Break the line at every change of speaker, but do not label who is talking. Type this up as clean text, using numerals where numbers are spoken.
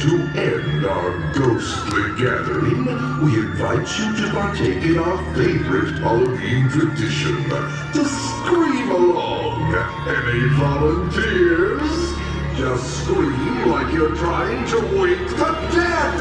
to end our ghostly gathering, we invite you to partake in our favorite Halloween tradition, to scream along. Any volunteers? Just scream like you're trying to wake the dead!